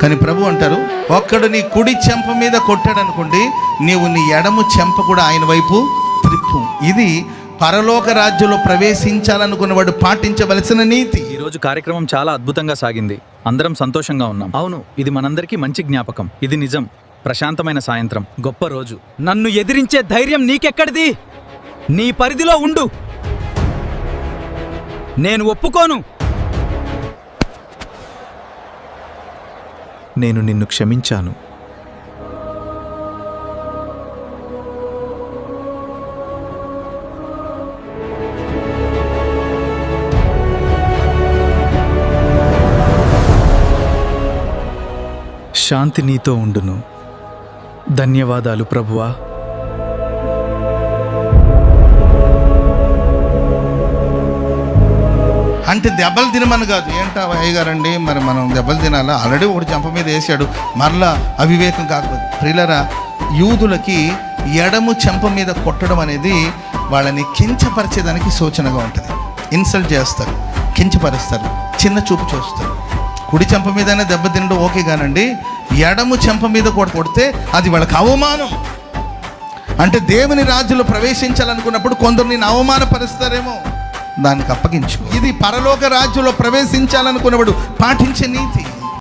కానీ ప్రభు అంటారు, ఒక్కడు నీ కుడి చెంప మీద కొట్టాడు అనుకోండి, నీవు నీ ఎడము చెంప కూడా ఆయన వైపు త్రిప్పు. ఇది పరలోక రాజ్యంలో ప్రవేశించాలనుకున్నవాడు పాటించవలసిన నీతి. ఈరోజు కార్యక్రమం చాలా అద్భుతంగా సాగింది. అందరం సంతోషంగా ఉన్నాం. అవును, ఇది మనందరికీ మంచి జ్ఞాపకం. ఇది నిజం. ప్రశాంతమైన సాయంత్రం, గొప్ప రోజు. నన్ను ఎదిరించే ధైర్యం నీకెక్కడిది? నీ పరిధిలో ఉండు. నేను ఒప్పుకోను. నేను నిన్ను క్షమించాను. శాంతి నీతో ఉండును. ధన్యవాదాలు ప్రభువా. అంటే దెబ్బలు తినమని కాదు. ఏంటా అయ్యగారండి, మరి మనం దెబ్బలు తినాలా? ఆల్రెడీ ఒకటి చెంప మీద వేసాడు, మరలా అవివేకం కాకపోతే. ప్రియులరా, యూదులకి ఎడము చెంప మీద కొట్టడం అనేది వాళ్ళని కించపరిచేదానికి సూచనగా ఉంటుంది. ఇన్సల్ట్ చేస్తారు, కించపరుస్తారు, చిన్న చూపు చూస్తారు. కుడి చెంప మీదనే దెబ్బ తినడం ఓకే కానండి, ఎడము చెంప మీద కొడితే అది వాళ్ళకి అవమానం. అంటే దేవుని రాజ్యంలో ప్రవేశించాలనుకున్నప్పుడు కొందరు నేను అవమానపరుస్తారేమో, దానికి అప్పగించుకో. ఇది పరలోక రాజ్యంలో ప్రవేశించాలనుకున్నవాడు పాటించే నీతి.